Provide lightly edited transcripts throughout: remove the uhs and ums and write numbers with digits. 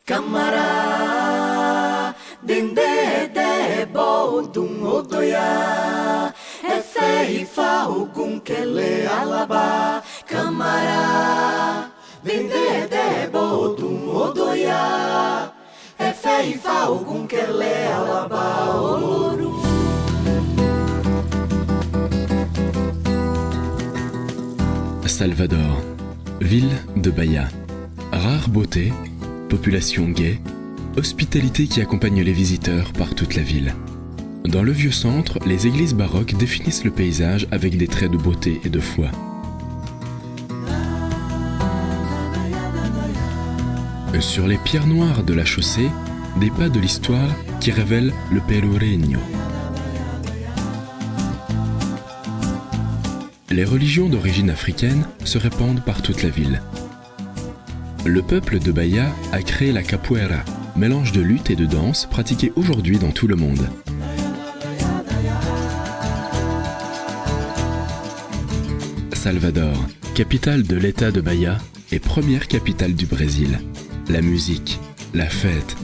Camara, dende de bodum odoya, efe ifa ogun kele alaba. Camara, dende de bodum odoya, efe ifa ogun kele alaba oloru. Salvador, ville de Bahia. Rare beauté, population gaie, hospitalité qui accompagne les visiteurs par toute la ville. Dans le vieux centre, les églises baroques définissent le paysage avec des traits de beauté et de foi. Sur les pierres noires de la chaussée, des pas de l'histoire qui révèlent le Pelourinho. Les religions d'origine africaine se répandent par toute la ville. Le peuple de Bahia a créé la capoeira, mélange de lutte et de danse pratiqué aujourd'hui dans tout le monde. Salvador, capitale de l'État de Bahia et première capitale du Brésil. La musique, la fête,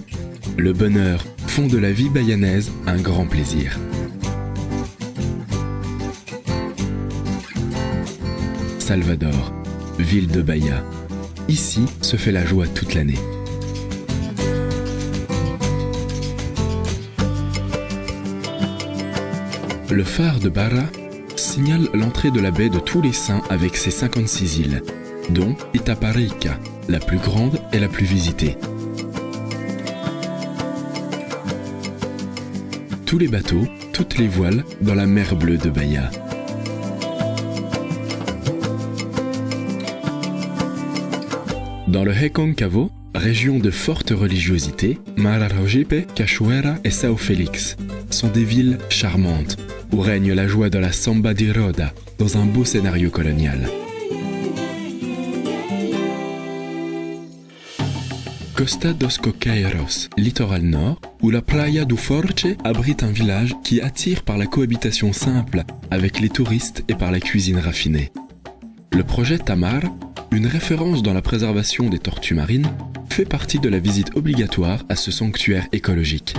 le bonheur font de la vie bahanaise un grand plaisir. Salvador, ville de Bahia. Ici se fait la joie toute l'année. Le phare de Barra signale l'entrée de la baie de tous les saints avec ses 56 îles, dont Itaparica, la plus grande et la plus visitée. Tous les bateaux, toutes les voiles dans la mer bleue de Bahia. Dans le Reconcavo, région de forte religiosité, Mararojipe, Cachoeira et São Félix sont des villes charmantes où règne la joie de la samba de roda dans un beau scénario colonial. Costa dos Coqueiros, littoral nord, où la Playa do Forte abrite un village qui attire par la cohabitation simple avec les touristes et par la cuisine raffinée. Le projet Tamar, une référence dans la préservation des tortues marines, fait partie de la visite obligatoire à ce sanctuaire écologique.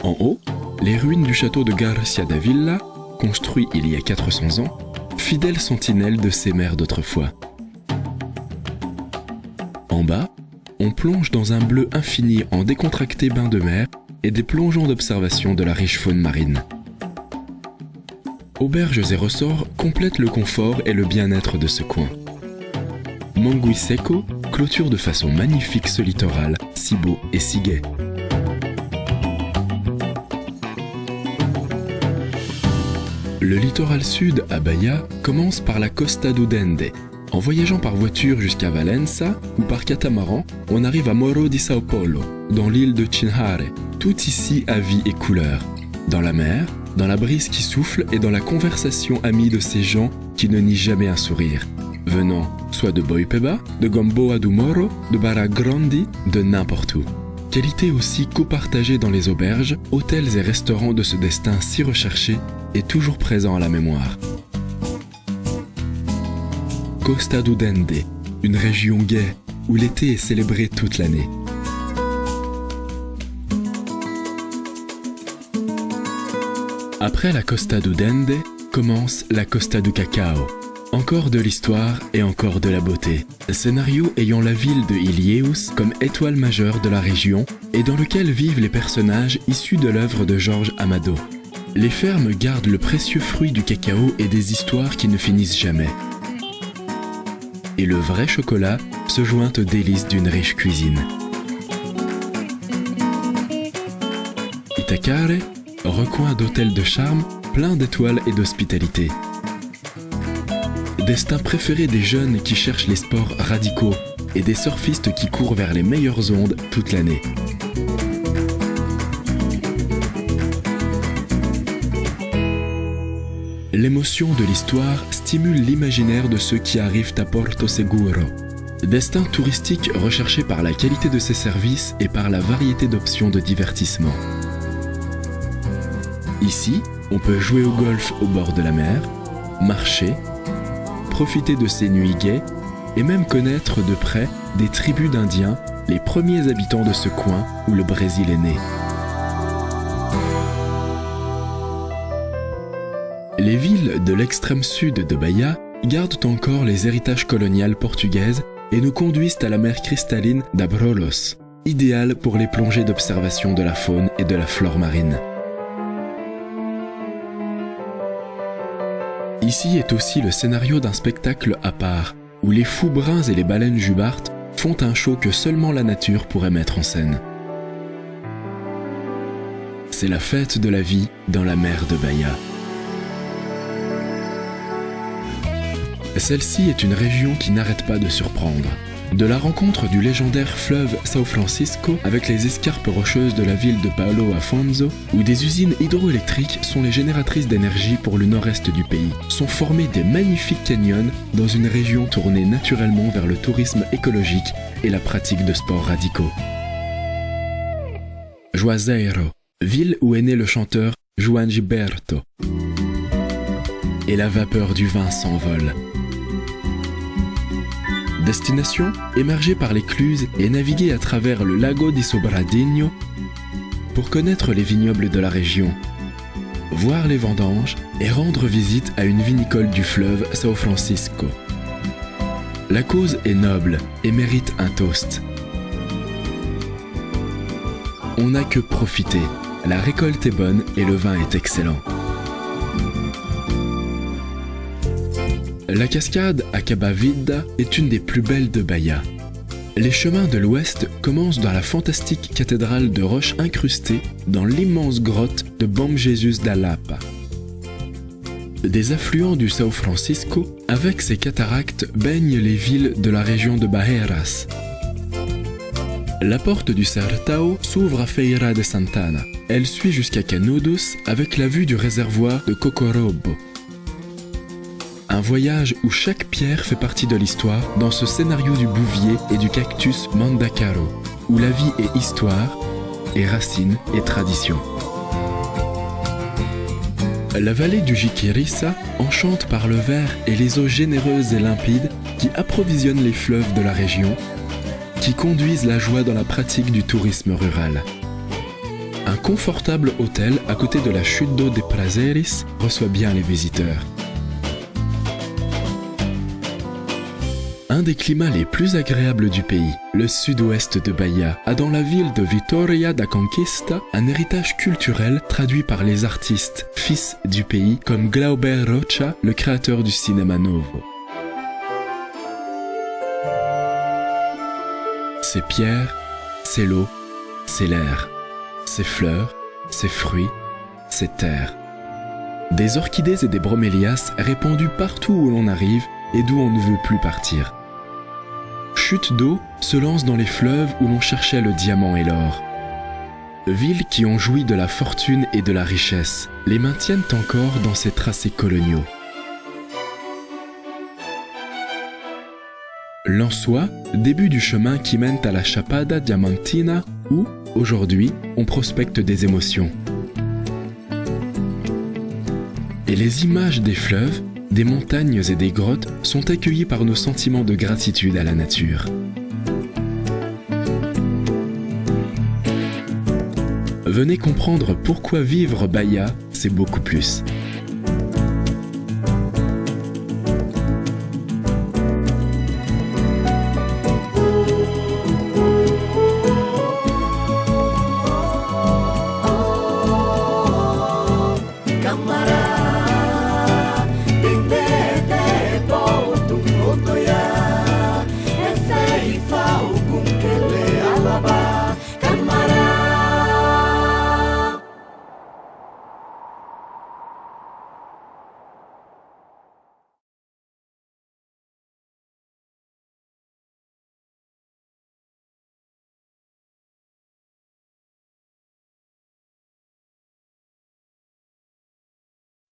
En haut, les ruines du château de Garcia da Villa, construit il y a 400 ans, fidèle sentinelle de ces mers d'autrefois. En bas, on plonge dans un bleu infini en décontracté bain de mer et des plongeons d'observation de la riche faune marine. Auberges et ressorts complètent le confort et le bien-être de ce coin. Mangui Seco clôture de façon magnifique ce littoral, si beau et si gai. Le littoral sud à Bahia commence par la Costa do Dende. En voyageant par voiture jusqu'à Valença ou par catamaran, on arrive à Morro de São Paulo, dans l'île de Chinhare. Tout ici a vie et couleur. Dans la mer, dans la brise qui souffle et dans la conversation amie de ces gens qui ne nient jamais un sourire, venant soit de Boipeba, de Gamboa do Morro, de Barra Grande, de n'importe où. Qualité aussi copartagée dans les auberges, hôtels et restaurants de ce destin si recherché et toujours présent à la mémoire. Costa do Dende, une région gaie où l'été est célébré toute l'année. Après la Costa do Dende, commence la Costa do Cacao. Encore de l'histoire et encore de la beauté. Scénario ayant la ville de Ilhéus comme étoile majeure de la région et dans lequel vivent les personnages issus de l'œuvre de Jorge Amado. Les fermes gardent le précieux fruit du cacao et des histoires qui ne finissent jamais. Et le vrai chocolat se joint aux délices d'une riche cuisine. Itacaré, recoin d'hôtels de charme, plein d'étoiles et d'hospitalité. Destin préféré des jeunes qui cherchent les sports radicaux et des surfistes qui courent vers les meilleures ondes toute l'année. L'émotion de l'histoire stimule l'imaginaire de ceux qui arrivent à Porto Seguro. Destin touristique recherché par la qualité de ses services et par la variété d'options de divertissement. Ici, on peut jouer au golf au bord de la mer, marcher, profiter de ces nuits gaies et même connaître de près des tribus d'Indiens, les premiers habitants de ce coin où le Brésil est né. Les villes de l'extrême sud de Bahia gardent encore les héritages coloniaux portugaises et nous conduisent à la mer cristalline d'Abrolhos, idéale pour les plongées d'observation de la faune et de la flore marine. Ici est aussi le scénario d'un spectacle à part, où les fous bruns et les baleines jubartes font un show que seulement la nature pourrait mettre en scène. C'est la fête de la vie dans la mer de Bahia. Celle-ci est une région qui n'arrête pas de surprendre. De la rencontre du légendaire fleuve São Francisco avec les escarpes rocheuses de la ville de Paulo Afonso, où des usines hydroélectriques sont les génératrices d'énergie pour le nord-est du pays, sont formés des magnifiques canyons dans une région tournée naturellement vers le tourisme écologique et la pratique de sports radicaux. Juazeiro, ville où est né le chanteur João Gilberto. Et la vapeur du vin s'envole. Destination, émerger par l'écluse et naviguer à travers le Lago di Sobradinho pour connaître les vignobles de la région, voir les vendanges et rendre visite à une vinicole du fleuve São Francisco. La cause est noble et mérite un toast. On n'a que profiter, la récolte est bonne et le vin est excellent. La cascade Acaba Vida est une des plus belles de Bahia. Les chemins de l'ouest commencent dans la fantastique cathédrale de roches incrustées dans l'immense grotte de Bom Jesus da Lapa. Des affluents du São Francisco, avec ses cataractes, baignent les villes de la région de Barreiras. La porte du Sertão s'ouvre à Feira de Santana. Elle suit jusqu'à Canudos avec la vue du réservoir de Cocorobo. Un voyage où chaque pierre fait partie de l'histoire dans ce scénario du bouvier et du cactus Mandacaro, où la vie est histoire, et racines et tradition. La vallée du Jiquiriça enchante par le vert et les eaux généreuses et limpides qui approvisionnent les fleuves de la région, qui conduisent la joie dans la pratique du tourisme rural. Un confortable hôtel à côté de la chute d'eau des Prazeres reçoit bien les visiteurs. Un des climats les plus agréables du pays, le sud-ouest de Bahia, a dans la ville de Vitória da Conquista un héritage culturel traduit par les artistes, fils du pays, comme Glauber Rocha, le créateur du cinéma novo. Ses pierres, c'est l'eau, c'est l'air, ses fleurs, ses fruits, ses terres. Des orchidées et des bromélias répandus partout où l'on arrive et d'où on ne veut plus partir. Chutes d'eau se lancent dans les fleuves où l'on cherchait le diamant et l'or. Villes qui ont joui de la fortune et de la richesse, les maintiennent encore dans ces tracés coloniaux. Lençois, début du chemin qui mène à la Chapada Diamantina où, aujourd'hui, on prospecte des émotions. Et les images des fleuves, des montagnes et des grottes sont accueillies par nos sentiments de gratitude à la nature. Venez comprendre pourquoi vivre Bahia, c'est beaucoup plus.